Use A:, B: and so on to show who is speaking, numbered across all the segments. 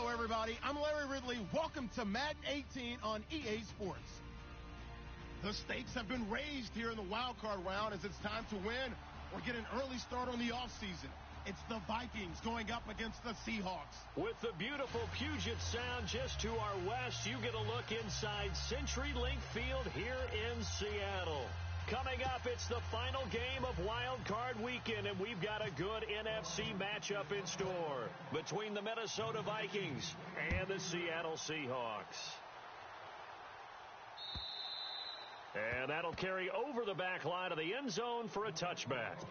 A: Hello, everybody. I'm Larry Ridley. Welcome to Madden 18 on EA Sports. The stakes have been raised here in the wild card round as it's time to win or get an early start on the offseason. It's the Vikings going up against the Seahawks.
B: With the beautiful Puget Sound just to our west, you get a look inside CenturyLink Field here in Seattle. Coming up, it's the final game of Wild Card Weekend, and we've got a good NFC matchup in store between the Minnesota Vikings and the Seattle Seahawks. And that'll carry over the back line of the end zone for a touchback.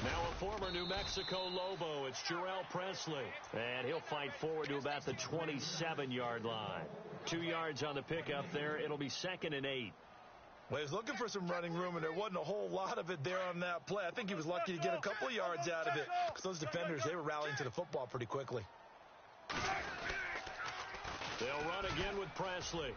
B: Now a former New Mexico Lobo, it's Jarrell Presley. And he'll fight forward to about the 27-yard line. 2 yards on the pickup there. It'll be 2nd and 8.
C: Well, he was looking for some running room, and there wasn't a whole lot of it there on that play. I think he was lucky to get a couple of yards out of it because those defenders, they were rallying to the football pretty quickly.
B: They'll run again with Presley.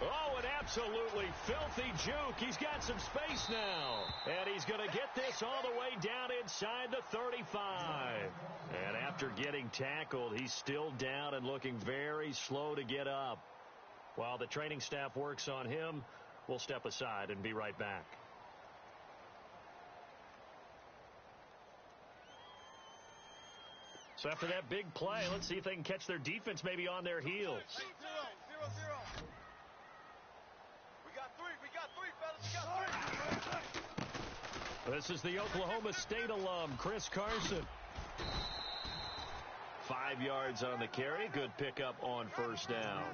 B: Oh, an absolutely filthy juke. He's got some space now. And he's going to get this all the way down inside the 35. And after getting tackled, he's still down and looking very slow to get up. While the training staff works on him, we'll step aside and be right back. So after that big play, let's see if they can catch their defense maybe on their heels.
D: 0-0. We got three, fellas.
B: This is the Oklahoma State alum, Chris Carson. 5 yards on the carry. Good pickup on first down.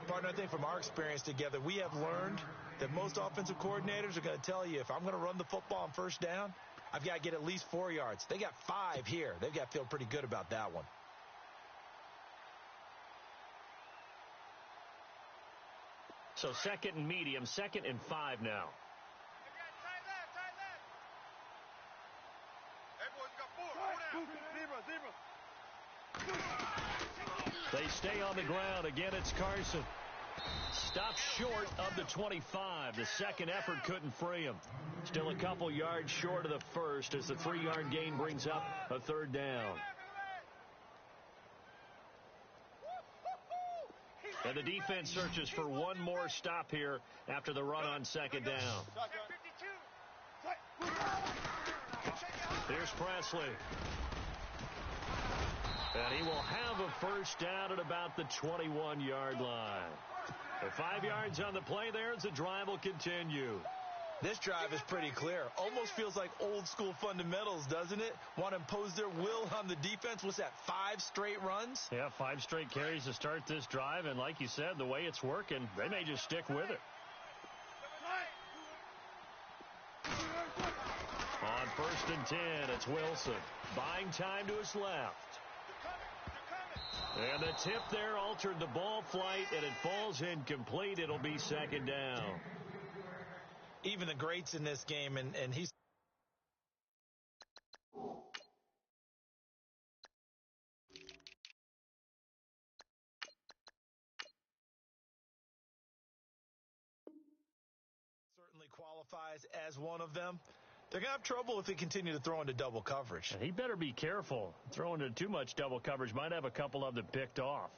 C: Partner, I think from our experience together, we have learned that most offensive coordinators are going to tell you, if I'm going to run the football on first down, I've got to get at least 4 yards. They got 5 here. They've got to feel pretty good about that one.
B: So 2nd and medium, 2nd and 5 now. They stay on the ground. Again, it's Carson. Stopped short of the 25. The second effort couldn't free him. Still a couple yards short of the first as the 3-yard gain brings up a 3rd down. And the defense searches for one more stop here after the run on 2nd down. Here's Presley. And he will have a first down at about the 21-yard line. The 5 yards on the play there as the drive will continue.
C: This drive is pretty clear. Almost feels like old-school fundamentals, doesn't it? Want to impose their will on the defense. What's that, 5 straight runs?
B: Yeah, 5 straight carries to start this drive. And like you said, the way it's working, they may just stick with it. On 1st and 10, it's Wilson. Buying time to his left. And the tip there altered the ball flight, and it falls incomplete. It'll be 2nd down.
C: Even the greats in this game, and he's... certainly qualifies as one of them. They're going to have trouble if they continue to throw into double coverage.
B: And he better be careful. Throwing into too much double coverage might have a couple of them picked off.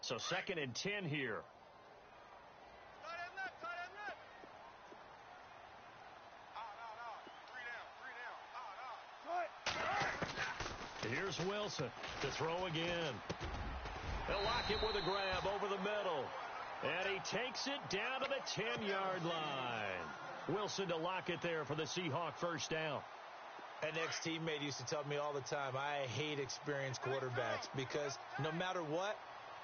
B: So 2nd and 10 here. Here's Wilson to throw again. They'll lock it with a grab over the middle. And he takes it down to the 10-yard line. Wilson to lock it there for the Seahawk first down.
C: An ex-teammate used to tell me all the time, I hate experienced quarterbacks because no matter what,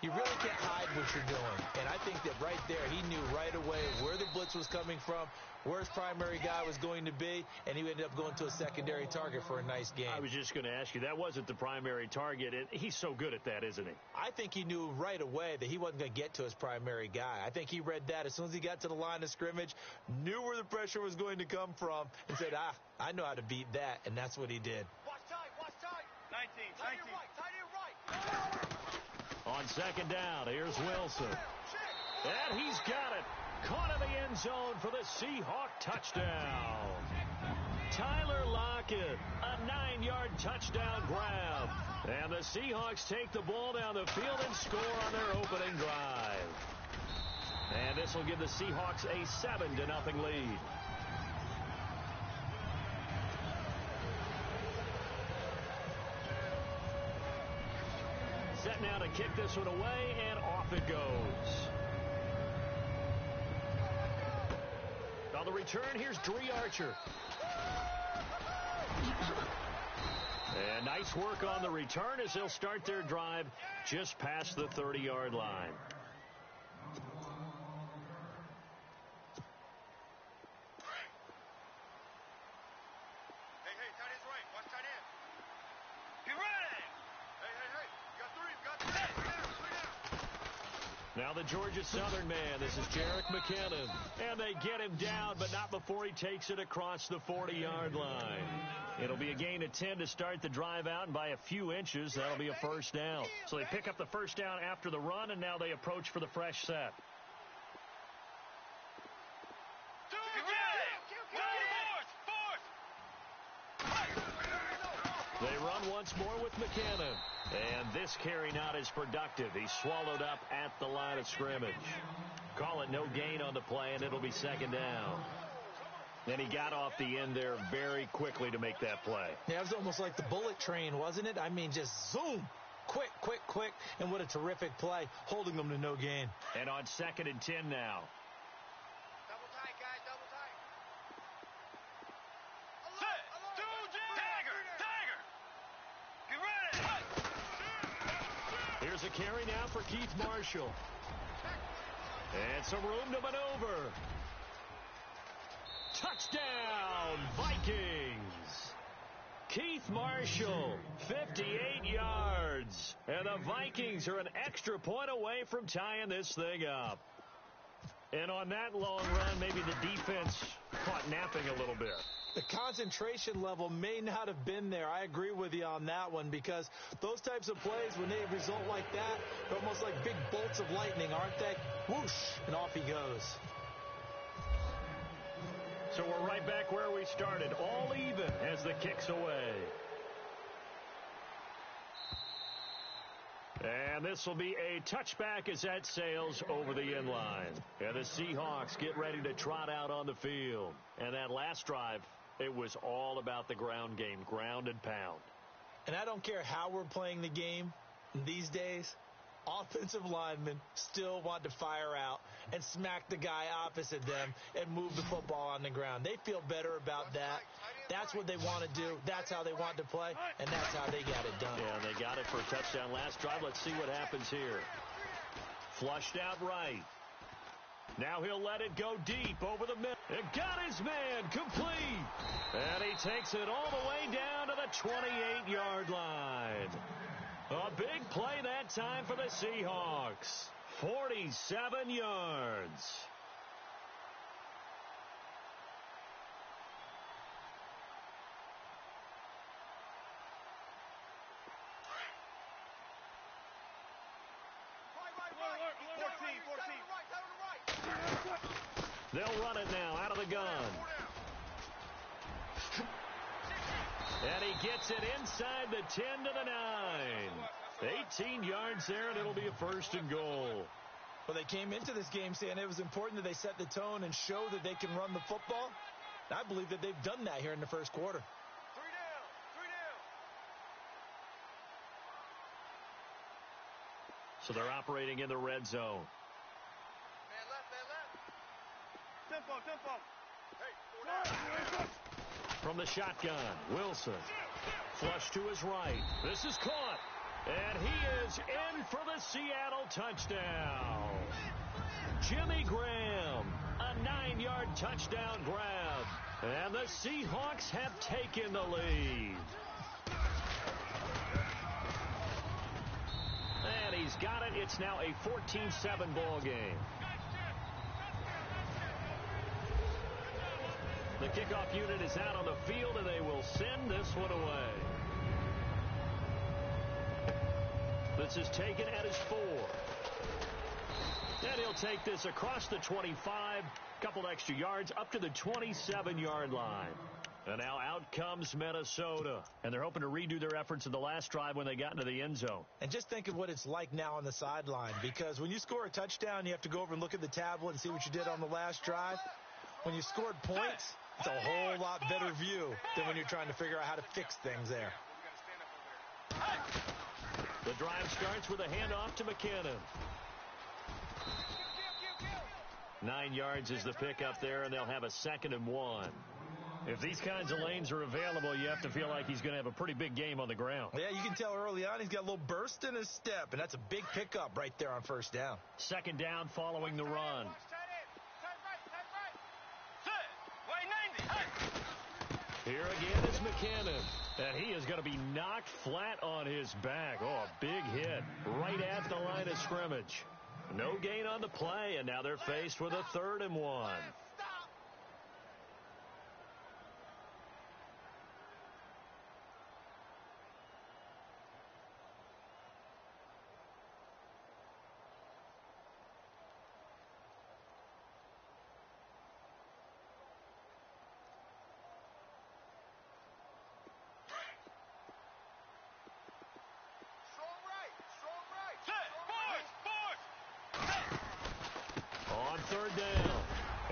C: you really can't hide what you're doing. And I think that right there, he knew right away where the blitz was coming from, where his primary guy was going to be, and he ended up going to a secondary target for a nice game.
B: I was just going to ask you, that wasn't the primary target, and he's so good at that, isn't he?
C: I think he knew right away that he wasn't going to get to his primary guy. I think he read that as soon as he got to the line of scrimmage, knew where the pressure was going to come from, and said, I know how to beat that, and that's what he did.
D: Watch tight, watch tight. 19, Tight 19. end right, tight end right.
B: On second down, here's Wilson. And he's got it. Caught in the end zone for the Seahawk touchdown. Tyler Lockett, a 9-yard touchdown grab. And the Seahawks take the ball down the field and score on their opening drive. And this will give the Seahawks a 7-0 lead. Set now to kick this one away, and off it goes. On the return, here's Dree Archer. And nice work on the return as they'll start their drive just past the 30-yard line.
D: Hey, tight end's right. Watch tight end. Get ready. Hey. You got three.
B: Now the Georgia Southern man. This is Jerick McKinnon. And they get him down, but not before he takes it across the 40-yard line. It'll be a gain of 10 to start the drive out, and by a few inches, that'll be a first down. So they pick up the first down after the run, and now they approach for the fresh set. They run once more with McKinnon. And this carry not as productive. He's swallowed up at the line of scrimmage. Call it no gain on the play, and it'll be second down. And he got off the end there very quickly to make that play.
C: Yeah, it was almost like the bullet train, wasn't it? I mean, just zoom. Quick. And what a terrific play, holding them to no gain.
B: And on 2nd and 10 now.
D: Double tight, guys. Double tight.
B: Here's a carry now for Keith Marshall. And some room to maneuver. Touchdown, Vikings. Keith Marshall, 58 yards. And the Vikings are an extra point away from tying this thing up. And on that long run, maybe the defense caught napping a little bit.
C: The concentration level may not have been there. I agree with you on that one, because those types of plays, when they result like that, they're almost like big bolts of lightning, aren't they? Whoosh, and off he goes.
B: So we're right back where we started, all even as the kick's away. And this will be a touchback as that sails over the end line. And the Seahawks get ready to trot out on the field. And that last drive, it was all about the ground game, ground and pound.
C: And I don't care how we're playing the game these days, offensive linemen still want to fire out and smack the guy opposite them and move the football on the ground. They feel better about that. That's what they want to do. That's how they want to play, and that's how they got it done.
B: Yeah, they got it for a touchdown last drive. Let's see what happens here. Flushed out right. Now he'll let it go deep over the middle. It got his man complete. And he takes it all the way down to the 28-yard line. A big play that time for the Seahawks. 47 yards. They'll run it now out of the gun. And he gets it inside the 10 to the 9. 18 yards there, and it'll be a first and goal.
C: Well, they came into this game saying it was important that they set the tone and show that they can run the football. And I believe that they've done that here in the first quarter.
D: 3 down.
B: So they're operating in the red zone.
D: Man left. Tempo. Hey, 4 down.
B: From the shotgun, Wilson. Flush to his right. This is caught. And he is in for the Seattle touchdown. Jimmy Graham, a 9-yard 40-yard touchdown grab. And the Seahawks have taken the lead. And he's got it. It's now a 14-7 ball game. The kickoff unit is out on the field, and they will send this one away. This is taken at his 4. And he'll take this across the 25, couple extra yards up to the 27-yard line. And now out comes Minnesota. And they're hoping to redo their efforts in the last drive when they got into the end zone.
C: And just think of what it's like now on the sideline, because when you score a touchdown, you have to go over and look at the tablet and see what you did on the last drive. When you scored points, it's a whole lot better view than when you're trying to figure out how to fix things there.
B: The drive starts with a handoff to McKinnon. 9 yards is the pickup there, and they'll have a 2nd and 1. If these kinds of lanes are available, you have to feel like he's going to have a pretty big game on the ground.
C: Yeah, you can tell early on he's got a little burst in his step, and that's a big pickup right there on first down.
B: 2nd down following the run. Here again is McKinnon, and he is going to be knocked flat on his back. Oh, a big hit right at the line of scrimmage. No gain on the play, and now they're faced with a 3rd and 1. On 3rd down,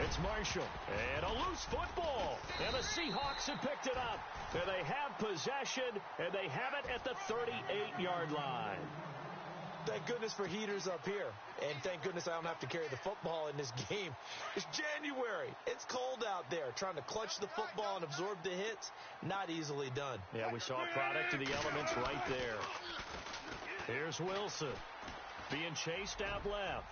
B: it's Marshall, and a loose football, and the Seahawks have picked it up. And they have possession, and they have it at the 38-yard line.
C: Thank goodness for heaters up here, and thank goodness I don't have to carry the football in this game. It's January. It's cold out there. Trying to clutch the football and absorb the hits, not easily done.
B: Yeah, we saw a product of the elements right there. Here's Wilson being chased out left.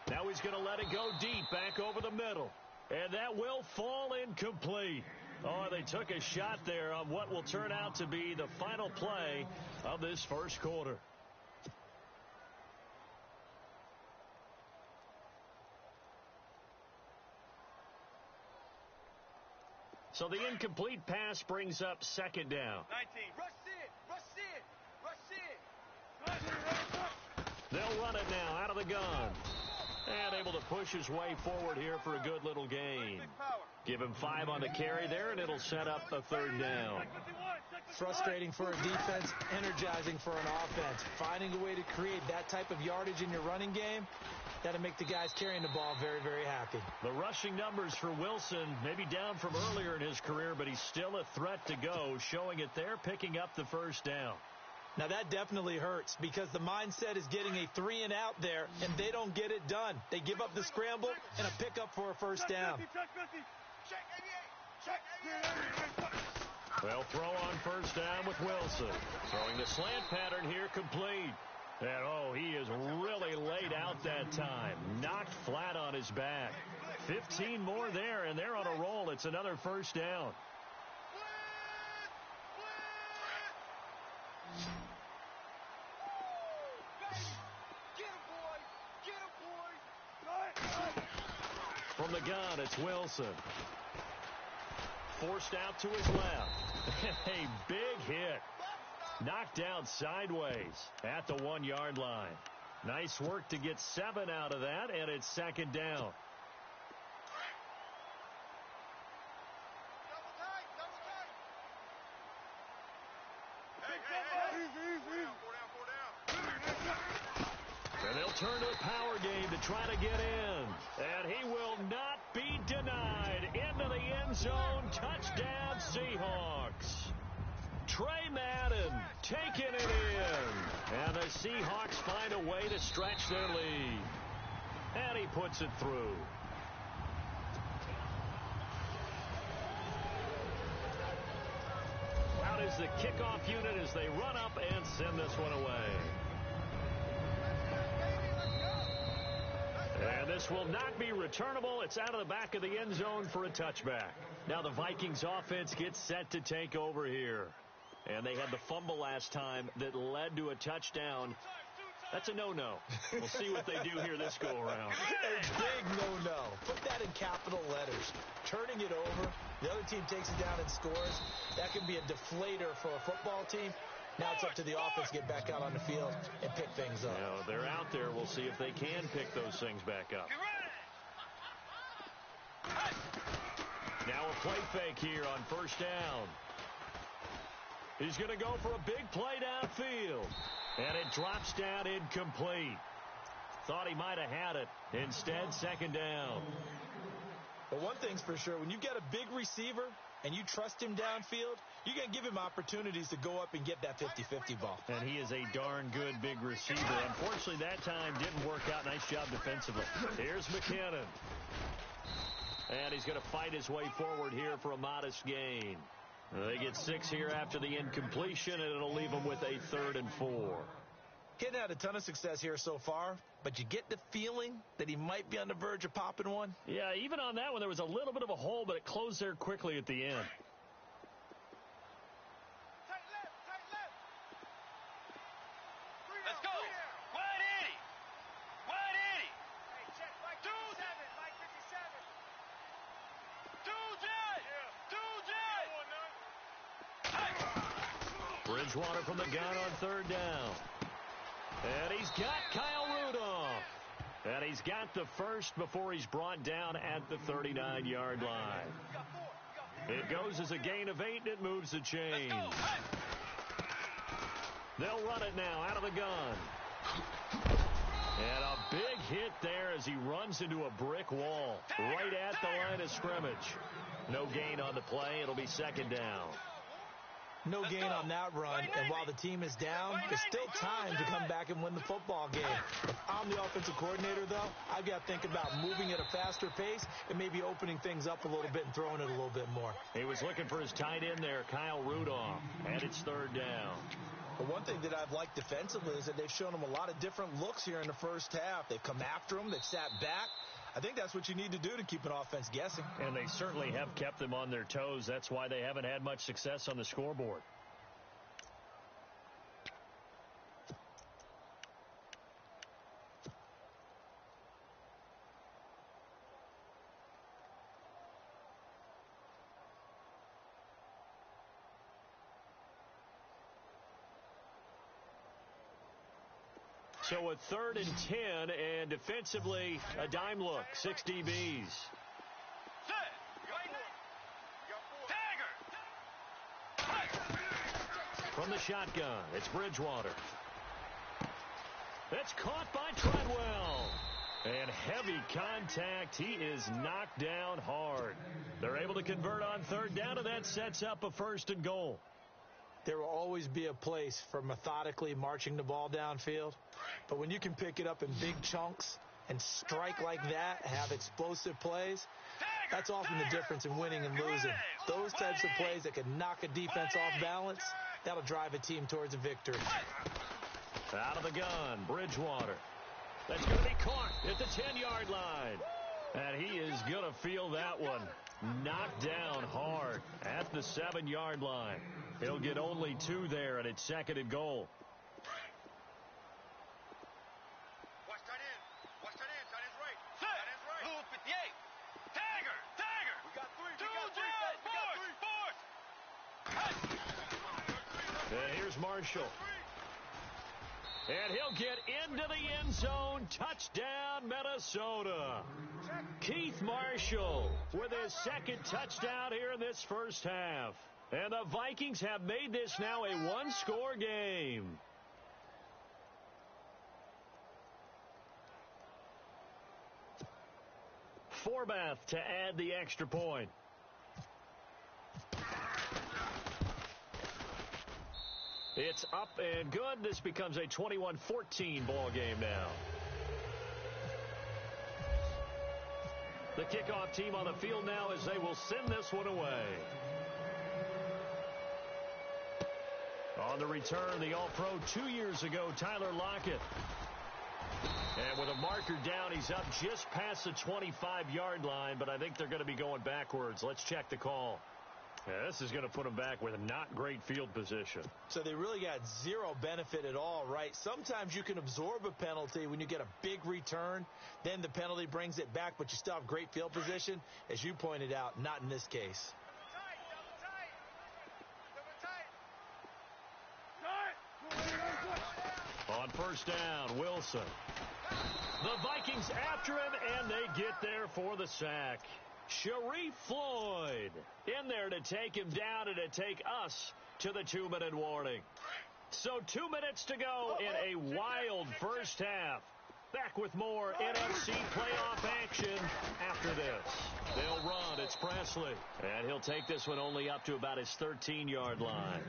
B: Now he's going to let it go deep back over the middle. And that will fall incomplete. Oh, they took a shot there on what will turn out to be the final play of this first quarter. So the incomplete pass brings up 2nd down.
D: 19. Rush it.
B: They'll run it now out of the gun. And able to push his way forward here for a good little gain. Give him 5 on the carry there, and it'll set up a 3rd down.
C: Frustrating for a defense, energizing for an offense. Finding a way to create that type of yardage in your running game, that'll make the guys carrying the ball very, very happy.
B: The rushing numbers for Wilson maybe down from earlier in his career, but he's still a threat to go, showing it there, picking up the 1st down.
C: Now that definitely hurts because the mindset is getting a 3 and out there, and they don't get it done. They give up the scramble and a pickup for a 1st down.
B: They'll throw on 1st down with Wilson. Throwing the slant pattern here complete. And, oh, he is really laid out that time. Knocked flat on his back. 15 more there, and they're on a roll. It's another 1st down. From the gun, it's Wilson. Forced out to his left. A big hit. Knocked down sideways at the 1-yard line. Nice work to get 7 out of that, and it's 2nd down. And they'll turn to a power game to try to get in. And he will not be denied. Into the end zone. Touchdown, Seahawks. Trey Madden taking it in. And the Seahawks find a way to stretch their lead. And he puts it through. Out is the kickoff unit as they run up and send this one away. And And this will not be returnable. It's out of the back of the end zone for a touchback. Now the Vikings offense gets set to take over here. And they had the fumble last time that led to a touchdown. That's a no-no. We'll see what they do here this go-around.
C: A big no-no. Put that in capital letters. Turning it over, the other team takes it down and scores. That can be a deflator for a football team. Now it's up to the offense to get back out on the field and pick things up.
B: Now, they're out there. We'll see if they can pick those things back up. Now a play fake here on first down. He's going to go for a big play downfield. And it drops down incomplete. Thought he might have had it. Instead, second down.
C: But one thing's for sure, when you've got a big receiver and you trust him downfield, you're going to give him opportunities to go up and get that 50-50 ball.
B: And he is a darn good big receiver. Unfortunately, that time didn't work out. Nice job defensively. Here's McKinnon. And he's going to fight his way forward here for a modest gain. They get 6 here after the incompletion, and it'll leave them with a 3rd and 4.
C: He hadn't had a ton of success here so far, but you get the feeling that he might be on the verge of popping one.
B: Yeah, even on that one, there was a little bit of a hole, but it closed there quickly at the end.
D: Let's go. Wide 80. Wide 80. Hey, check. Mike 57. Mike 57. 2 J.
B: Bridgewater from the gun on 3rd down. And he's got Kyle Rudolph. And he's got the first before he's brought down at the 39-yard line. It goes as a gain of 8, and it moves the chains. They'll run it now out of the gun. And a big hit there as he runs into a brick wall right at the line of scrimmage. No gain on the play. It'll be 2nd down.
C: No gain on that run, and while the team is down, there's still time to come back and win the football game. If I'm the offensive coordinator, though, I've got to think about moving at a faster pace and maybe opening things up a little bit and throwing it a little bit more.
B: He was looking for his tight end there, Kyle Rudolph, and it's 3rd down.
C: But one thing that I've liked defensively is that they've shown him a lot of different looks here in the first half. They've come after him. They've sat back. I think that's what you need to do to keep an offense guessing.
B: And they certainly have kept them on their toes. That's why they haven't had much success on the scoreboard. So a 3rd and 10, and defensively, a dime look, 6 DBs. From the shotgun, it's Bridgewater. It's caught by Treadwell. And heavy contact. He is knocked down hard. They're able to convert on 3rd down, and that sets up a 1st and goal.
C: There will always be a place for methodically marching the ball downfield. But when you can pick it up in big chunks and strike like that, have explosive plays, that's often the difference in winning and losing. Those types of plays that can knock a defense off balance, that'll drive a team towards a victory.
B: Out of the gun, Bridgewater. That's going to be caught at the 10-yard line. And he is going to feel that one. Knocked down hard at the 7-yard line. He'll get only 2 there, and it's 2nd and goal.
D: Watch tight end. Watch tight end. Tight end's right. Tight end's right. Blue 58. Tagger. Tagger. We got 3. 2 J. Fourth.
B: And here's Marshall. And he'll get into the end zone. Touchdown, Minnesota. Keith Marshall with his 2nd touchdown here in this first half. And the Vikings have made this now a 1-score game. Forbath to add the extra point. It's up and good. This becomes a 21-14 ball game now. The kickoff team on the field now as they will send this one away. On the return, the All-Pro 2 years ago, Tyler Lockett. And with a marker down, he's up just past the 25-yard line, but I think they're going to be going backwards. Let's check the call. Yeah, this is going to put them back with not great field position.
C: So they really got zero benefit at all, right? Sometimes you can absorb a penalty when you get a big return. Then the penalty brings it back, but you still have great field position. As you pointed out, not in this case.
B: On first down, Wilson. The Vikings after him, and they get there for the sack. Sharif Floyd in there to take him down and to take us to the 2-minute warning. So 2 minutes to go in a wild first half. Back with more NFC playoff action after this. They'll run. It's Presley. And he'll take this one only up to about his 13-yard line.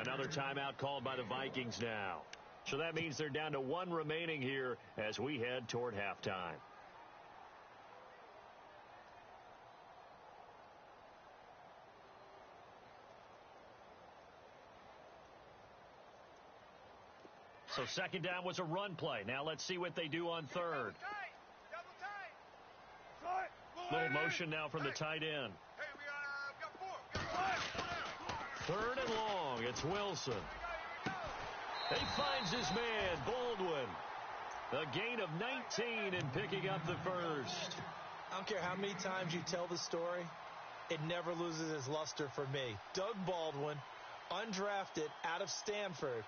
B: Another timeout called by the Vikings now. So that means they're down to one remaining here as we head toward halftime. So second down was a run play. Now let's see what they do on third. Little motion now from the tight end. Third and long. It's Wilson. He finds his man, Baldwin. A gain of 19 and picking up the first.
C: I don't care how many times you tell the story, it never loses its luster for me. Doug Baldwin, undrafted out of Stanford,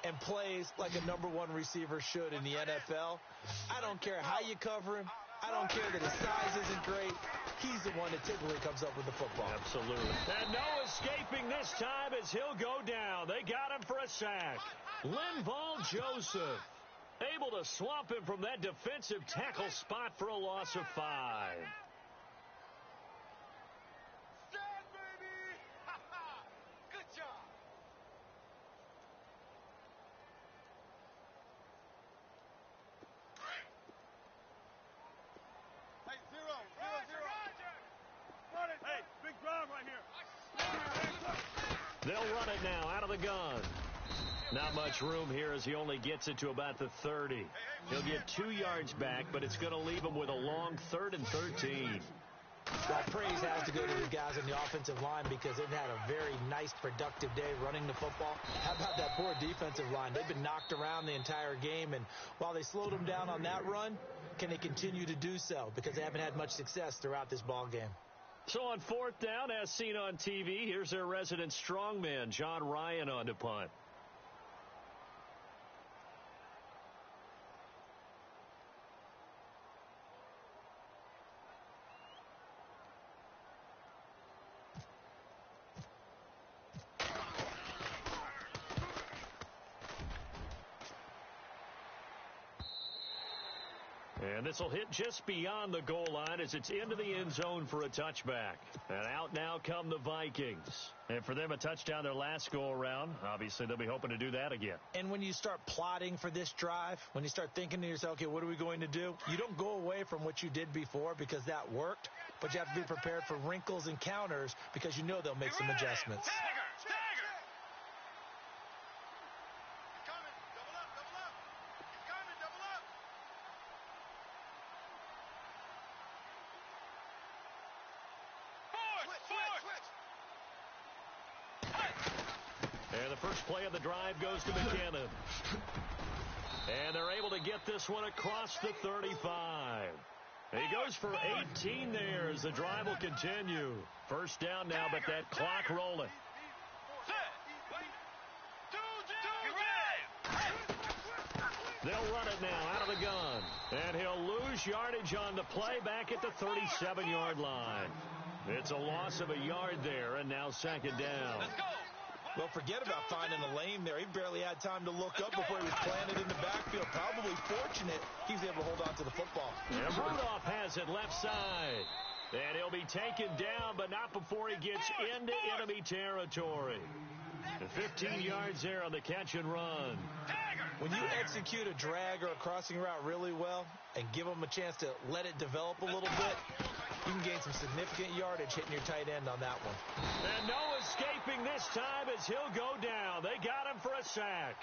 C: and plays like a #1 receiver should in the NFL. I don't care how you cover him. I don't care that his size isn't great. He's the one that typically comes up with the football.
B: Absolutely. And no escaping this time as he'll go down. They got him for a sack. Linval Joseph able to swamp him from that defensive tackle spot for a loss of 5.
D: Stand, baby! Good job. Hey, zero. Hey, big drive right here.
B: They'll run it now out of the gun. Not much room here as he only gets it to about the 30. He'll get 2 yards back, but it's going to leave him with a long 3rd and 13.
C: Well, praise has to go to the guys on the offensive line because they've had a very nice, productive day running the football. How about that poor defensive line? They've been knocked around the entire game, and while they slowed them down on that run, can they continue to do so? Because they haven't had much success throughout this ball game.
B: So on fourth down, as seen on TV, here's their resident strongman, John Ryan, on to punt. And this will hit just beyond the goal line as it's into the end zone for a touchback. And out now come the Vikings. And for them, a touchdown their last go-around. Obviously, they'll be hoping to do that again.
C: And when you start plotting for this drive, when you start thinking to yourself, okay, what are we going to do? You don't go away from what you did before because that worked, but you have to be prepared for wrinkles and counters because you know they'll make some adjustments.
B: And the first play of the drive goes to McKinnon. And they're able to get this one across the 35. He goes for 18 there as the drive will continue. First down now, but that clock rolling. They'll run it now out of the gun. And he'll lose yardage on the play back at the 37-yard line. It's a loss of a yard there, and now second down.
C: Well, forget about finding a lane there. He barely had time to look up before he was planted in the backfield. Probably fortunate he was able to hold on to the football.
B: And Rudolph has it left side. And he'll be taken down, but not before he gets into enemy territory. And 15 yards there on the catch and run.
C: When you execute a drag or a crossing route really well and give them a chance to let it develop a little bit, you can gain some significant yardage hitting your tight end on that one.
B: And no escaping this time as he'll go down. They got him for a sack.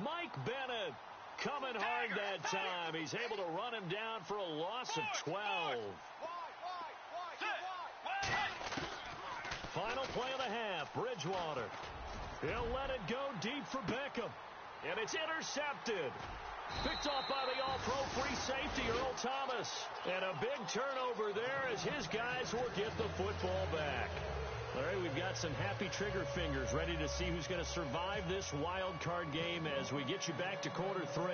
B: Mike Bennett Coming hard that time. He's able to run him down for a loss of 12. Final play of the half, Bridgewater. He'll let it go deep for Beckham. And it's intercepted. Picked off by the all-pro free safety, Earl Thomas. And a big turnover there as his guys will get the football back. All right, we've got some happy trigger fingers ready to see who's going to survive this wild card game as we get you back to quarter 3.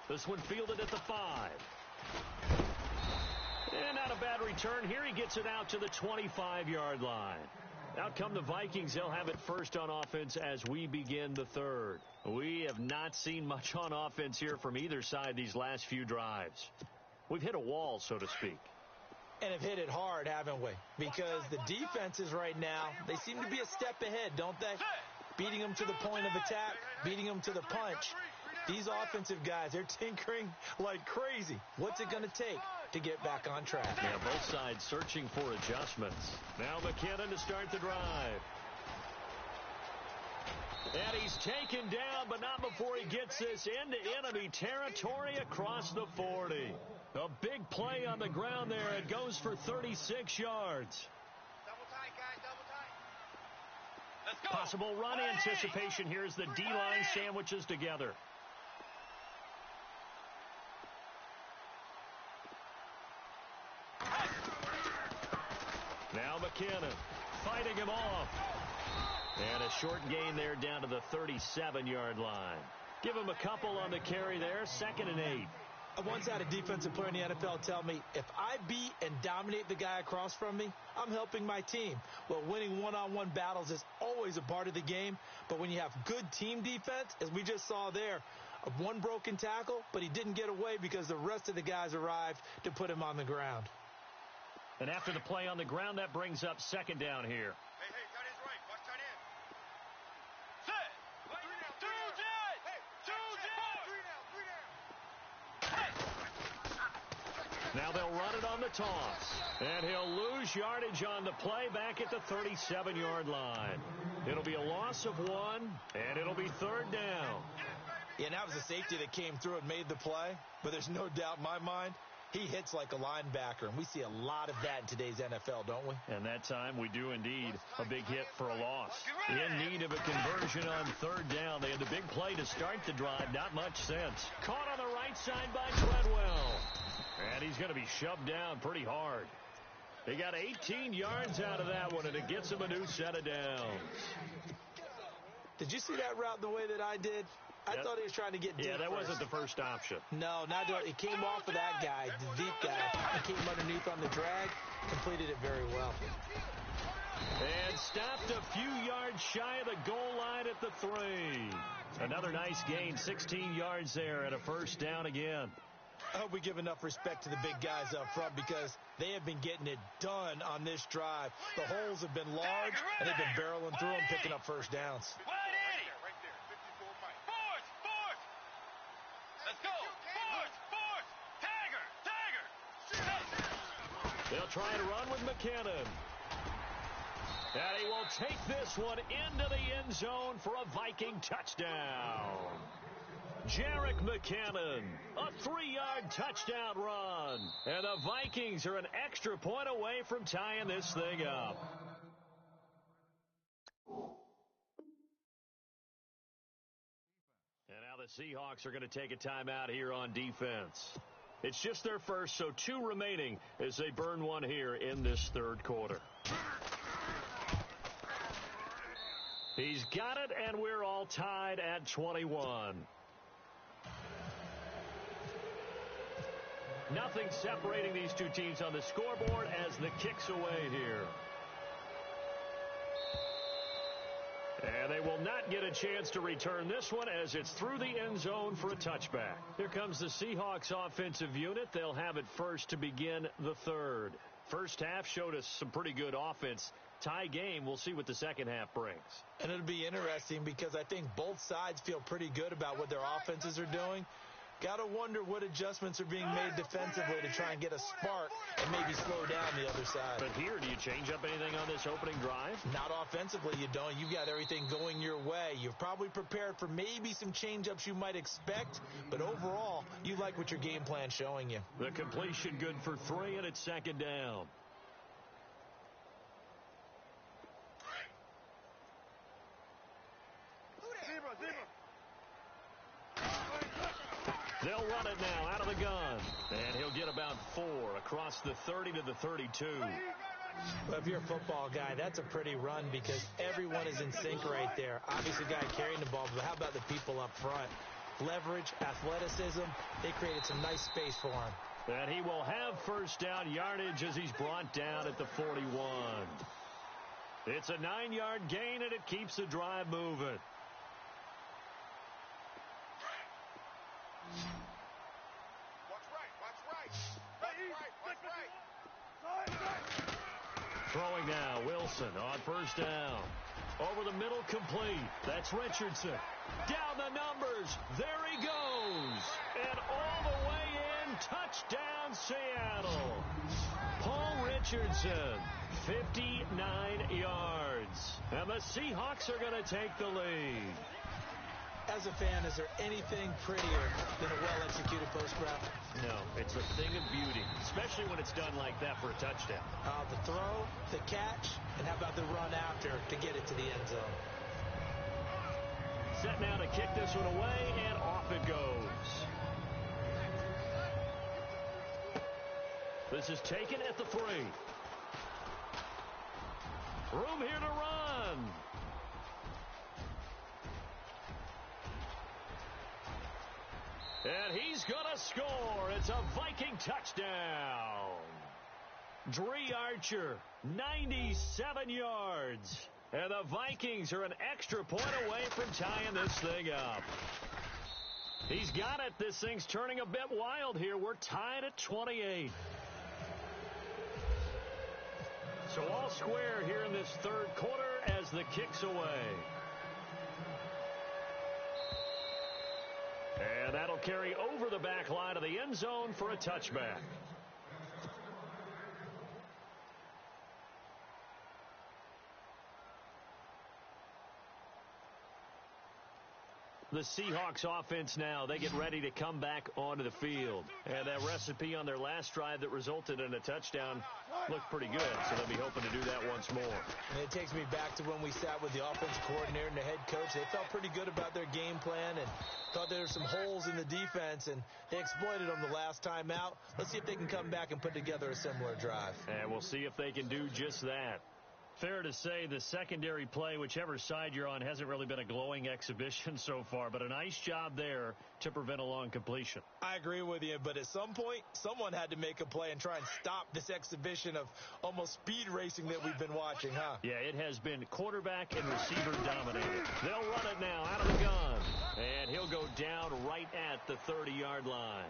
B: This one fielded at the 5. And not a bad return here. He gets it out to the 25-yard line. Out come the Vikings. They'll have it first on offense as we begin the third. We have not seen much on offense here from either side these last few drives. We've hit a wall, so to speak.
C: And have hit it hard, haven't we? Because the defenses right now, they seem to be a step ahead, don't they? Beating them to the point of attack, beating them to the punch. These offensive guys, they're tinkering like crazy. What's it going to take to get back on track?
B: Yeah, both sides searching for adjustments. Now McKinnon to start the drive. And he's taken down, but not before he gets this into enemy territory across the 40. A big play on the ground there. It goes for 36 yards.
D: Double tight, guys, double tight. Let's go.
B: Possible run anticipation here as the D-line sandwiches together. Now McKinnon fighting him off. And a short gain there down to the 37-yard line. Give him a couple on the carry there. 2nd and 8.
C: I once had a defensive player in the NFL tell me, if I beat and dominate the guy across from me, I'm helping my team. Well, winning one-on-one battles is always a part of the game. But when you have good team defense, as we just saw there, one broken tackle, but he didn't get away because the rest of the guys arrived to put him on the ground.
B: And after the play on the ground, that brings up 2nd down here.
D: Hey, tight end's right. Watch tight end. Set. Two jet.
B: Now they'll run it on the toss. And he'll lose yardage on the play back at the 37-yard line. It'll be a loss of 1, and it'll be 3rd down.
C: Yeah, and that was a safety that came through and made the play. But there's no doubt in my mind, he hits like a linebacker, and we see a lot of that in today's NFL, don't we?
B: And that time we do indeed. A big hit for a loss. In need of a conversion on 3rd down. They had the big play to start the drive. Not much sense. Caught on the right side by Treadwell. And he's going to be shoved down pretty hard. They got 18 yards out of that one, and it gets him a new set of downs.
C: Did you see that route the way that I did? I thought he was trying to get deep.
B: Yeah, that wasn't the first option.
C: No, not it. It came off of that guy, the deep guy. He came underneath on the drag, completed it very well.
B: And stopped a few yards shy of the goal line at the 3. Another nice gain, 16 yards there and a first down again.
C: I hope we give enough respect to the big guys up front because they have been getting it done on this drive. The holes have been large, and they've been barreling through them, picking up first downs.
D: Let's go. Force. Tagger.
B: They'll try to run with McKinnon. And he will take this one into the end zone for a Viking touchdown. Jerick McKinnon, a 3-yard touchdown run. And the Vikings are an extra point away from tying this thing up. And now the Seahawks are going to take a timeout here on defense. It's just their first, so 2 remaining as they burn one here in this 3rd quarter. He's got it, and we're all tied at 21. Nothing separating these two teams on the scoreboard as the kick's away here. And they will not get a chance to return this one as it's through the end zone for a touchback. Here comes the Seahawks offensive unit. They'll have it first to begin the 3rd. First half showed us some pretty good offense. Tie game, we'll see what the second half brings.
C: And it'll be interesting because I think both sides feel pretty good about what their offenses are doing. Got to wonder what adjustments are being made defensively to try and get a spark and maybe slow down the other side.
B: But here, do you change up anything on this opening drive?
C: Not offensively, you don't. You've got everything going your way. You're probably prepared for maybe some change-ups you might expect, but overall, you like what your game plan's showing you.
B: The completion good for 3, and it's second down. They'll run it now out of the gun. And he'll get about 4 across the 30 to the 32.
C: Well, if you're a football guy, that's a pretty run because everyone is in sync right there. Obviously, the guy carrying the ball, but how about the people up front? Leverage, athleticism, they created some nice space for him.
B: And he will have first down yardage as he's brought down at the 41. It's a 9-yard gain, and it keeps the drive moving. Throwing now, Wilson on first down. Over the middle, complete. That's Richardson. Down the numbers. There he goes. And all the way in, touchdown, Seattle. Paul Richardson, 59 yards. And the Seahawks are going to take the lead.
C: As a fan, is there anything prettier than a well-executed post route?
B: No, it's a thing of beauty, especially when it's done like that for a touchdown.
C: The throw, the catch, and how about the run after to get it to the end zone?
B: Set now to kick this one away, and off it goes. This is taken at the 3. Room here to run. And he's going to score. It's a Viking touchdown. Dree Archer, 97 yards. And the Vikings are an extra point away from tying this thing up. He's got it. This thing's turning a bit wild here. We're tied at 28. So all square here in this third quarter as the kick's away. And that'll carry over the back line of the end zone for a touchback. The Seahawks offense now, they get ready to come back onto the field. And that recipe on their last drive that resulted in a touchdown looked pretty good, so they'll be hoping to do that once more.
C: And it takes me back to when we sat with the offensive coordinator and the head coach. They felt pretty good about their game plan and thought there were some holes in the defense, and they exploited them the last time out. Let's see if they can come back and put together a similar drive.
B: And we'll see if they can do just that. Fair to say the secondary play, whichever side you're on, hasn't really been a glowing exhibition so far, but a nice job there to prevent a long completion.
C: I agree with you, but at some point, someone had to make a play and try and stop this exhibition of almost speed racing that we've been watching, huh?
B: Yeah, it has been quarterback and receiver dominated. They'll run it now out of the gun, and he'll go down right at the 30-yard line.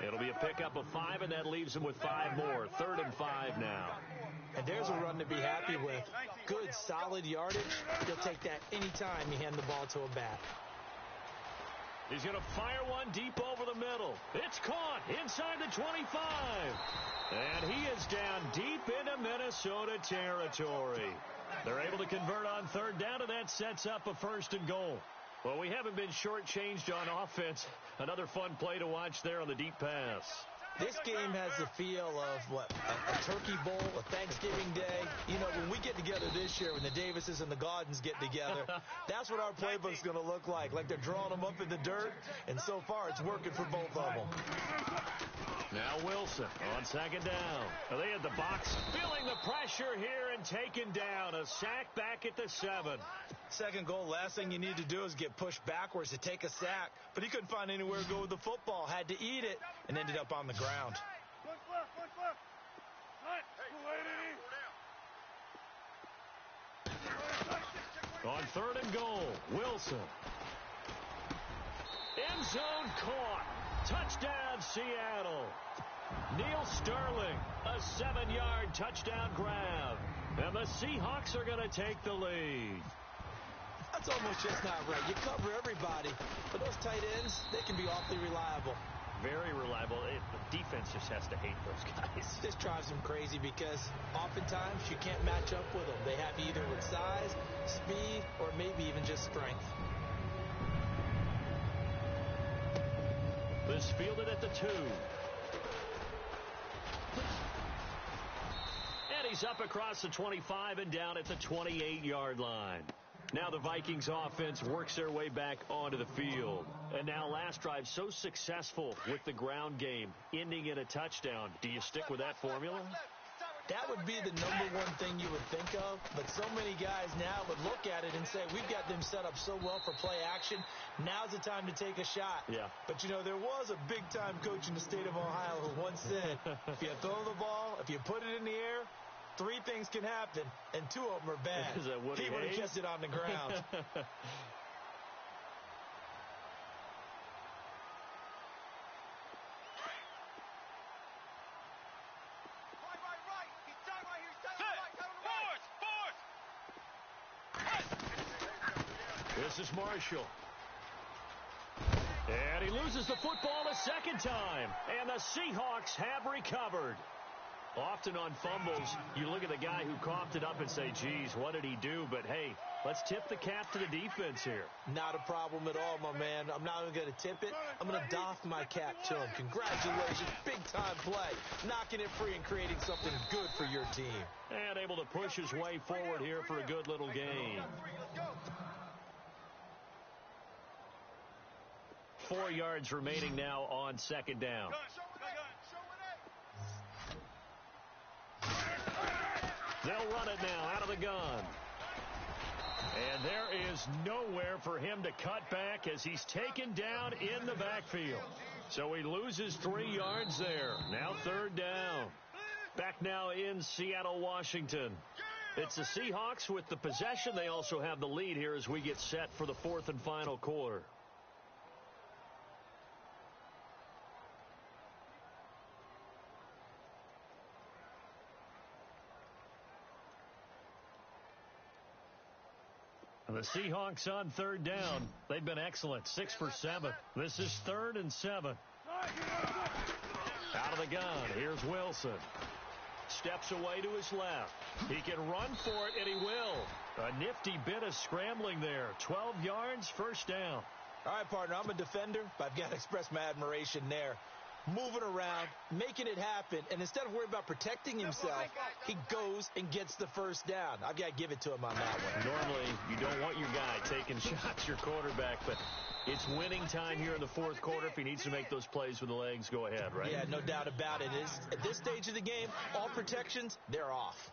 B: It'll be a pickup of 5, and that leaves him with 5 more. 3rd and 5 now.
C: And there's a run to be happy with. Good, solid yardage. You'll take that anytime you hand the ball to a back.
B: He's going to fire one deep over the middle. It's caught inside the 25. And he is down deep into Minnesota territory. They're able to convert on 3rd down, and that sets up a 1st and goal. Well, we haven't been shortchanged on offense. Another fun play to watch there on the deep pass.
C: This game has the feel of, a Turkey Bowl, a Thanksgiving Day. You know, when we get together this year, when the Davises and the Gaudens get together, that's what our playbook's going to look like. Like they're drawing them up in the dirt, and so far it's working for both of them.
B: Now Wilson on 2nd down. They had the box feeling the pressure here and taken down. A sack back at the 7.
C: 2nd goal, last thing you need to do is get pushed backwards to take a sack. But he couldn't find anywhere to go with the football. Had to eat it and ended up on the ground.
B: On 3rd and goal, Wilson. End zone caught. Touchdown, Seattle. Neil Sterling, a 7-yard touchdown grab. And the Seahawks are going to take the lead.
C: I'll That's almost just not right. You cover everybody, but those tight ends, they can be awfully reliable.
B: Very reliable. The defense just has to hate those guys.
C: This drives them crazy because oftentimes you can't match up with them. They have either with size, speed, or maybe even just strength.
B: This fielded at the 2. And he's up across the 25 and down at the 28-yard line. Now the Vikings offense works their way back onto the field. And now last drive so successful with the ground game, ending in a touchdown. Do you stick with that formula?
C: That would be the number one thing you would think of, but so many guys now would look at it and say, we've got them set up so well for play action, now's the time to take a shot.
B: Yeah.
C: But, you know, there was a big-time coach in the state of Ohio who once said, if you throw the ball, if you put it in the air, 3 things can happen, and 2 of them are bad.
B: Is that Woody
C: He would have kept it on the ground.
B: This is Marshall. And he loses the football a second time. And the Seahawks have recovered. Often on fumbles, you look at the guy who coughed it up and say, geez, what did he do? But, hey, let's tip the cap to the defense here.
C: Not a problem at all, my man. I'm not even going to tip it. I'm going to doff my cap to him. Congratulations. Big-time play. Knocking it free and creating something good for your team.
B: And able to push his way forward here for a good little gain. 4 yards remaining now on second down. They'll run it now out of the gun. And there is nowhere for him to cut back as he's taken down in the backfield. So he loses 3 yards there. Now third down. Back now in Seattle, Washington. It's the Seahawks with the possession. They also have the lead here as we get set for the 4th and final quarter. The Seahawks on third down. They've been excellent. 6 for 7. This is 3rd and 7. Out of the gun. Here's Wilson. Steps away to his left. He can run for it, and he will. A nifty bit of scrambling there. 12 yards, first down.
C: All right, partner, I'm a defender, but I've got to express my admiration there. Moving around, making it happen, and instead of worrying about protecting himself, he goes and gets the first down. I've got to give it to him on that one.
B: Normally, you don't want your guy taking shots, your quarterback, but it's winning time here in the 4th quarter. If he needs to make those plays with the legs, go ahead, right?
C: Yeah, no doubt about it. At this stage of the game, all protections, they're off.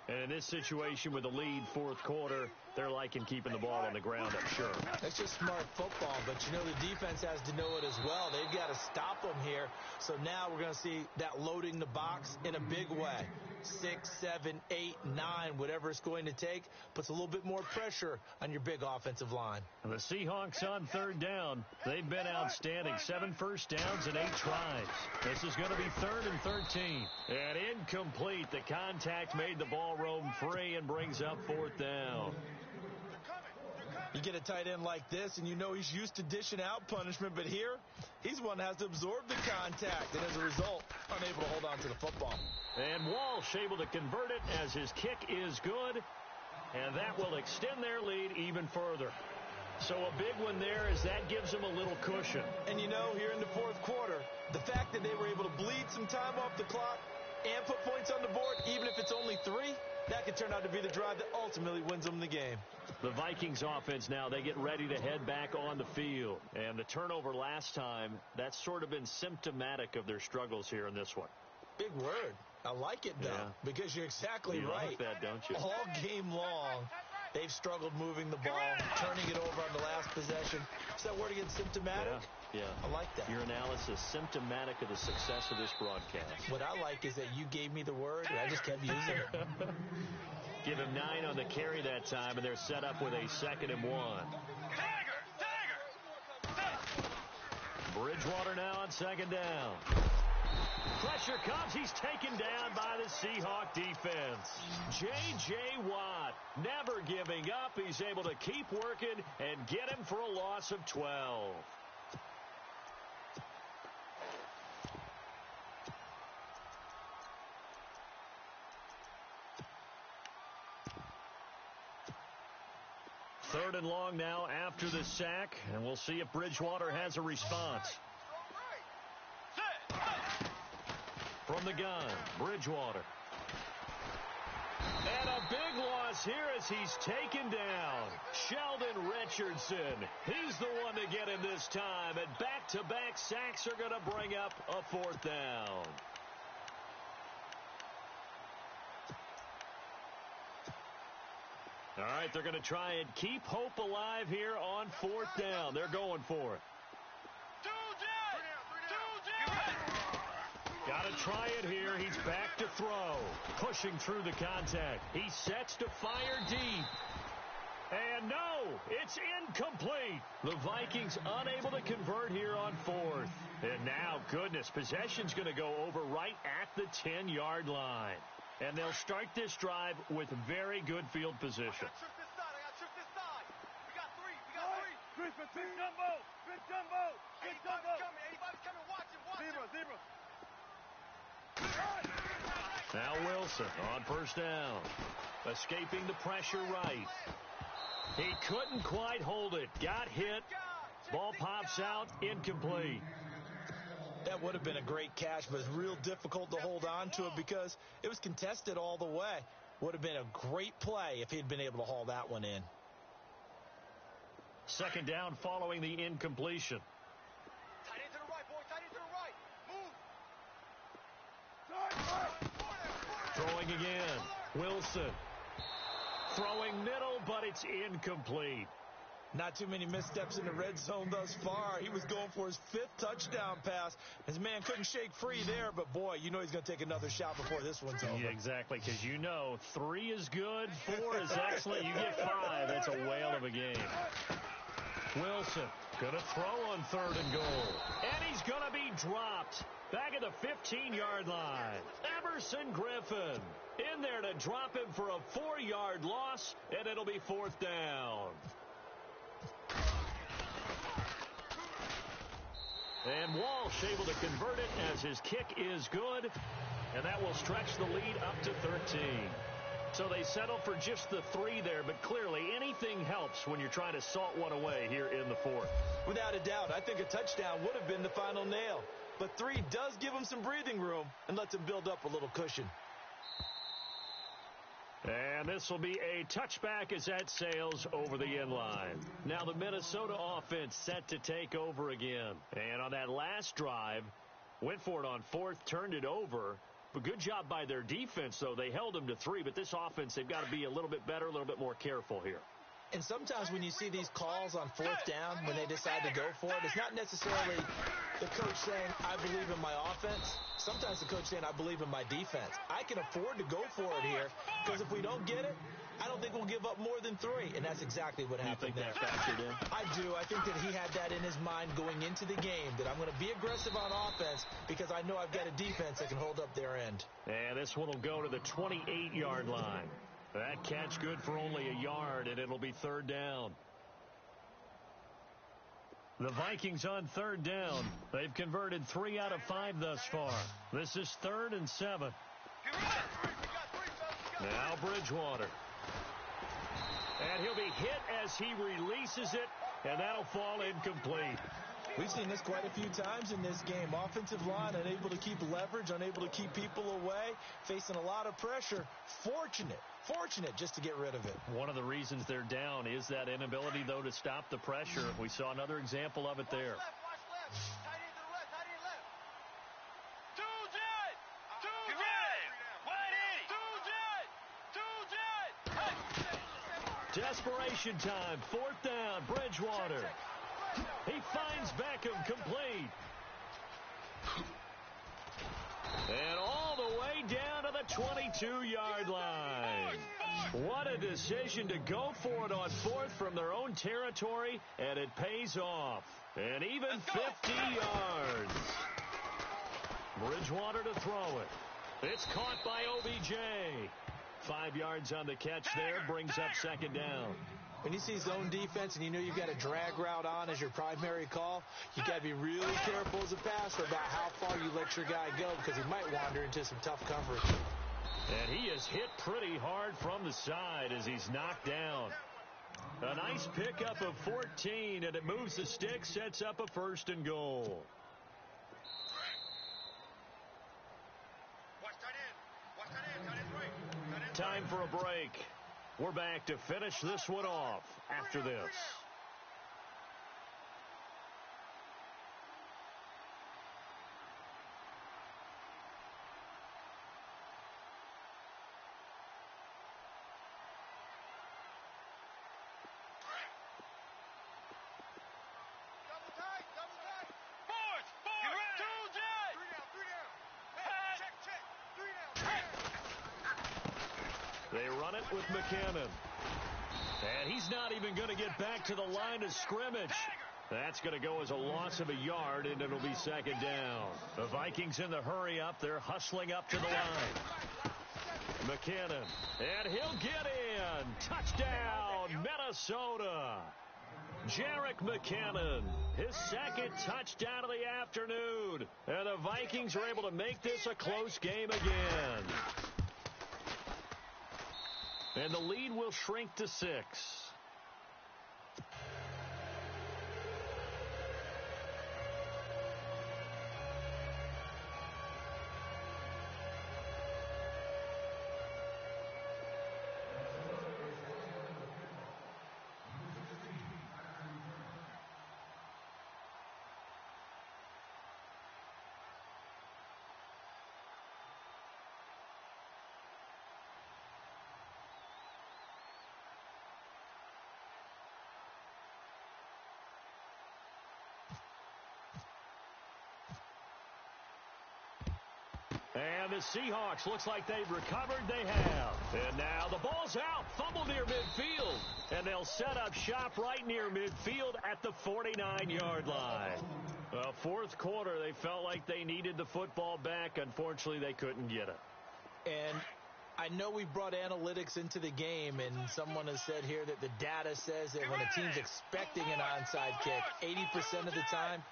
B: And in this situation with the lead 4th quarter, they're liking keeping the ball on the ground, I'm sure.
C: That's just smart football, but you know the defense has to know it as well. They've got to stop them here. So now we're going to see that loading the box in a big way. 6, 7, 8, 9, whatever it's going to take, puts a little bit more pressure on your big offensive line.
B: And the Seahawks on third down. They've been outstanding. 7 first downs and 8 tries. This is going to be 3rd and 13. And incomplete. The contact made the ball roam free and brings up 4th down.
C: You get a tight end like this, and you know he's used to dishing out punishment, but here, he's one that has to absorb the contact, and as a result, unable to hold on to the football.
B: And Walsh able to convert it as his kick is good, and that will extend their lead even further. So a big one there as that gives them a little cushion.
C: And you know, here in the 4th quarter, the fact that they were able to bleed some time off the clock and put points on the board, even if it's only 3, that could turn out to be the drive that ultimately wins them the game.
B: The Vikings offense now, they get ready to head back on the field. And the turnover last time, that's sort of been symptomatic of their struggles here in this one.
C: Big word. I like it, though, because you're exactly right.
B: You like that, don't you?
C: All game long, they've struggled moving the ball, turning it over on the last possession. Is that word again, symptomatic?
B: Yeah.
C: I like that.
B: Your analysis, symptomatic of the success of this broadcast.
C: What I like is that you gave me the word, and I just kept using it.
B: Give him 9 on the carry that time, and they're set up with a 2nd and 1. Bridgewater now on 2nd down. Pressure comes. He's taken down by the Seahawk defense. J.J. Watt never giving up. He's able to keep working and get him for a loss of 12. Third and long now after the sack, and we'll see if Bridgewater has a response. From the gun, Bridgewater. And a big loss here as he's taken down. Sheldon Richardson. He's the one to get him this time, and back-to-back sacks are going to bring up a fourth down. All right, they're going to try and keep hope alive here on fourth down. They're going for it. Got to try it here. He's back to throw. Pushing through the contact. He sets to fire deep. And no, it's incomplete. The Vikings unable to convert here on fourth. And now, goodness, possession's going to go over right at the 10-yard line. And they'll start this drive with very good field position.
D: I got trick this side. We got three. Big jumbo. 85's coming. Watch him. Zebra.
B: Now Wilson on first down. Escaping the pressure right. He couldn't quite hold it. Got hit. Ball pops out. Incomplete.
C: That would have been a great catch, but it's real difficult to hold on to it because it was contested all the way. Would have been a great play if he'd been able to haul that one in.
B: Second down following the incompletion.
D: Tight end to the right, boy. Tight end to the right. Move.
B: Throwing again. Wilson. Throwing middle, but it's incomplete.
C: Not too many missteps in the red zone thus far. He was going for his 5th touchdown pass. His man couldn't shake free there, but boy, you know he's going to take another shot before this one's over.
B: Yeah, exactly, because you know 3 is good, 4 is excellent. You get 5, that's a whale of a game. Wilson going to throw on third and goal. And he's going to be dropped back at the 15-yard line. Emerson Griffin in there to drop him for a 4-yard loss, and it'll be fourth down. And Walsh able to convert it as his kick is good, and that will stretch the lead up to 13. So they settle for just the 3 there, but clearly anything helps when you're trying to salt one away here in the fourth.
C: Without a doubt, I think a touchdown would have been the final nail. But 3 does give him some breathing room and lets him build up a little cushion.
B: And this will be a touchback as that sails over the end line. Now the Minnesota offense set to take over again. And on that last drive, went for it on fourth, turned it over. But good job by their defense, though. They held them to 3, but this offense, they've got to be a little bit better, a little bit more careful here.
C: And sometimes when you see these calls on fourth down, when they decide to go for it, it's not necessarily the coach saying, I believe in my offense. Sometimes the coach saying, I believe in my defense. I can afford to go for it here because if we don't get it, I don't think we'll give up more than 3. And that's exactly what happened there.
B: You think that factored in?
C: I do. I think that he had that in his mind going into the game, that I'm going to be aggressive on offense because I know I've got a defense that can hold up their end.
B: And this one will go to the 28-yard line. That catch good for only a yard, and it'll be third down. The Vikings on third down. They've converted 3 out of 5 thus far. This is 3rd and 7. Now Bridgewater. And he'll be hit as he releases it, and that'll fall incomplete.
C: We've seen this quite a few times in this game. Offensive line unable to keep leverage, unable to keep people away, facing a lot of pressure. Fortunate just to get rid of it.
B: One of the reasons they're down is that inability, though, to stop the pressure. We saw another example of it there.
D: Watch left. Tight end to the left. Two jet. Get ready. 180. Two jet.
B: Desperation time. Fourth down. Bridgewater. He finds Beckham complete. And all the way down to the 22-yard line. What a decision to go for it on fourth from their own territory, and it pays off. And even 50 yards. Bridgewater to throw it. It's caught by OBJ. 5 yards on the catch there, brings up second down.
C: When you see zone defense and you know you've got a drag route on as your primary call, you got to be really careful as a passer about how far you let your guy go because he might wander into some tough coverage.
B: And he is hit pretty hard from the side as he's knocked down. A nice pickup of 14, and it moves the stick, sets up a 1st and goal. Time for a break. We're back to finish this one off after this. They run it with McKinnon. And he's not even going to get back to the line of scrimmage. That's going to go as a loss of a yard, and it'll be second down. The Vikings in the hurry up. They're hustling up to the line. McKinnon. And he'll get in. Touchdown, Minnesota. Jerick McKinnon, his second touchdown of the afternoon. And the Vikings are able to make this a close game again. And the lead will shrink to 6. And the Seahawks, looks like they've recovered. They have. And now the ball's out. Fumble near midfield. And they'll set up shop right near midfield at the 49-yard line. Fourth quarter, they felt like they needed the football back. Unfortunately, they couldn't get it.
C: And I know we brought analytics into the game, and someone has said here that the data says that when a team's expecting an onside kick, 80% of the time,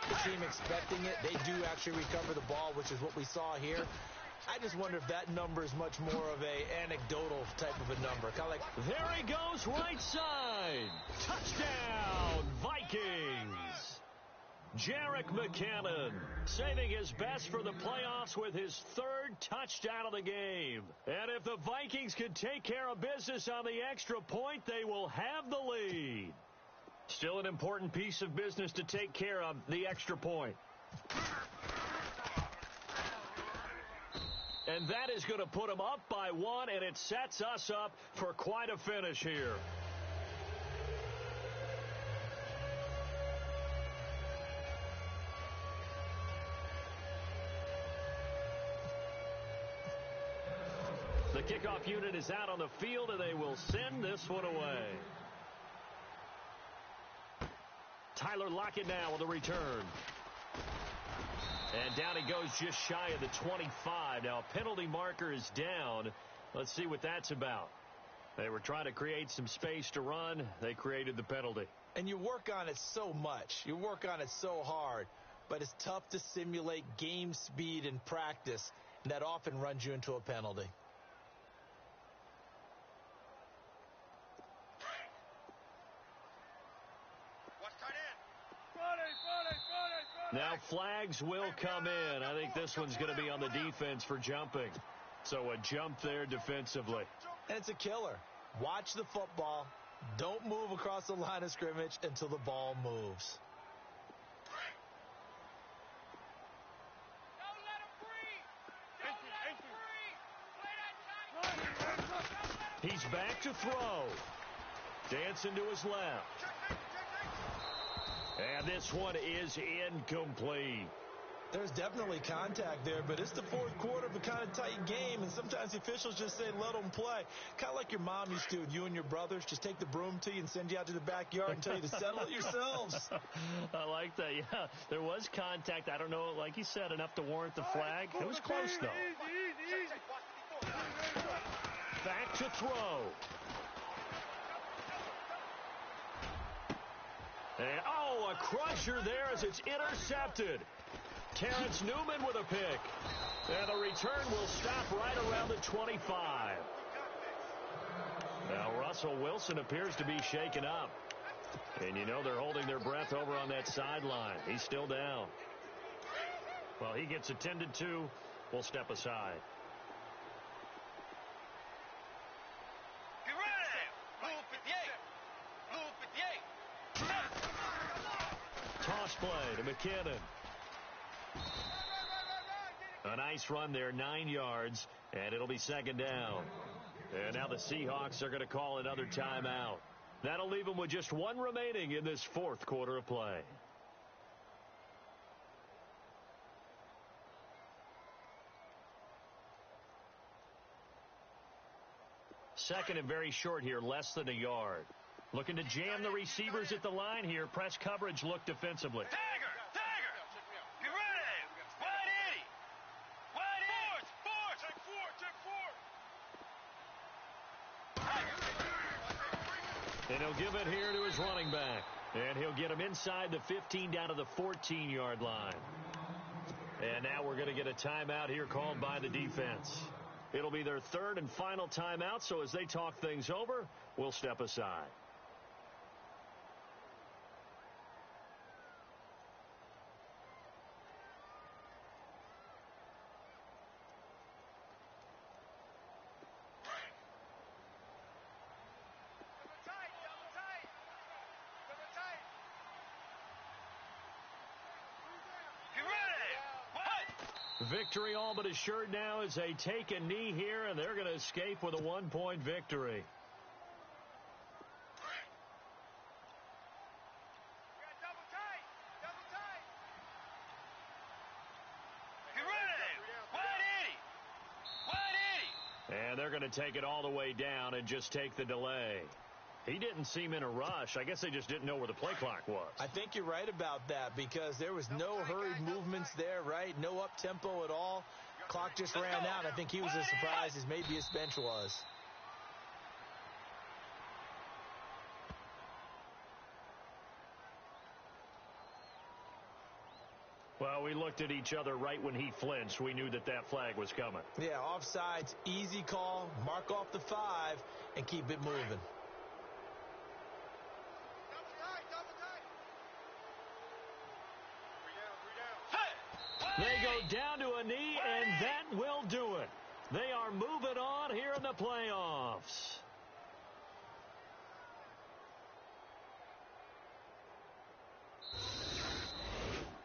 C: the team expecting it, they do actually recover the ball, which is what we saw here. I just wonder if that number is much more of a anecdotal type of a number. Kind of like,
B: there he goes, right side. Touchdown, Vikings. Jerick McKinnon saving his best for the playoffs with his 3rd touchdown of the game. And if the Vikings can take care of business on the extra point, they will have the lead. Still an important piece of business to take care of, the extra point. And that is going to put them up by 1, and it sets us up for quite a finish here. The kickoff unit is out on the field, and they will send this one away. Tyler Lockett now with a return. And down he goes just shy of the 25. Now, penalty marker is down. Let's see what that's about. They were trying to create some space to run. They created the penalty.
C: And you work on it so much. You work on it so hard. But it's tough to simulate game speed in practice. And that often runs you into a penalty.
B: Now flags will come in. I think this one's going to be on the defense for jumping. So a jump there defensively.
C: And it's a killer. Watch the football. Don't move across the line of scrimmage until the ball moves.
B: He's back to throw. Dancing to his left. And this one is incomplete.
C: There's definitely contact there, but it's the fourth quarter of a kind of tight game, and sometimes the officials just say, let them play. Kind of like your mom used to with you and your brothers. Just take the broom to you and send you out to the backyard and tell you to settle it yourselves.
B: I like that, yeah. There was contact. I don't know, like you said, enough to warrant the flag. It was close, though. Back to throw. And, oh, a crusher there as it's intercepted. Terrence Newman with a pick. And the return will stop right around the 25. Now, Russell Wilson appears to be shaken up. And you know they're holding their breath over on that sideline. He's still down. Well, he gets attended to. We'll step aside. Toss play to McKinnon. A nice run there, 9 yards, and it'll be second down. And now the Seahawks are going to call another timeout. That'll leave them with just one remaining in this fourth quarter of play. Second and very short here, less than a yard. Looking to jam the receivers at the line here. Press coverage look defensively.
D: Tiger! Get ready! Wide 80! Take 4!
B: And he'll give it here to his running back. And he'll get him inside the 15 down to the 14-yard line. And now we're going to get a timeout here called by the defense. It'll be their third and final timeout, so as they talk things over, we'll step aside. Victory all but assured now as they take a knee here, and they're going to escape with a one-point victory.
D: Get ready! Wide 80!
B: And they're going to take it all the way down and just take the delay. He didn't seem in a rush. I guess they just didn't know where the play clock was.
C: I think you're right about that because there was no hurried movements there, right? No up-tempo at all. Clock just ran out. I think he was as surprised as maybe his bench was.
B: Well, we looked at each other right when he flinched. We knew that that flag was coming.
C: Yeah, offsides, easy call, mark off the 5, and keep it moving.
B: They go down to a knee, and that will do it. They are moving on here in the playoffs.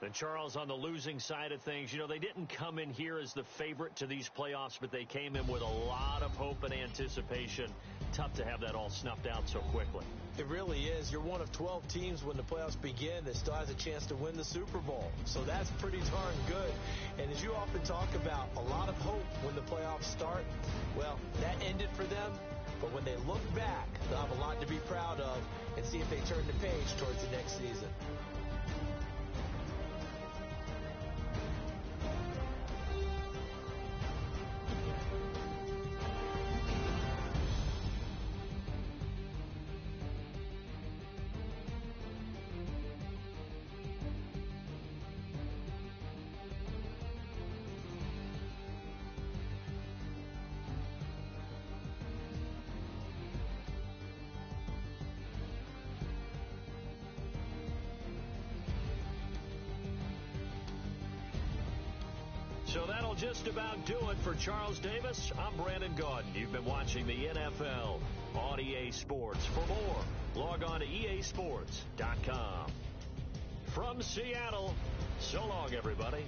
B: And Charles, on the losing side of things, you know, they didn't come in here as the favorite to these playoffs, but they came in with a lot of hope and anticipation. Tough to have that all snuffed out so quickly.
C: It really is. You're one of 12 teams when the playoffs begin that still has a chance to win the Super Bowl. So that's pretty darn good. And as you often talk about, a lot of hope when the playoffs start. Well, that ended for them. But when they look back, they'll have a lot to be proud of and see if they turn the page towards the next season.
B: So that'll just about do it for Charles Davis. I'm Brandon Gaudin. You've been watching the NFL on EA Sports. For more, log on to easports.com. From Seattle, so long, everybody.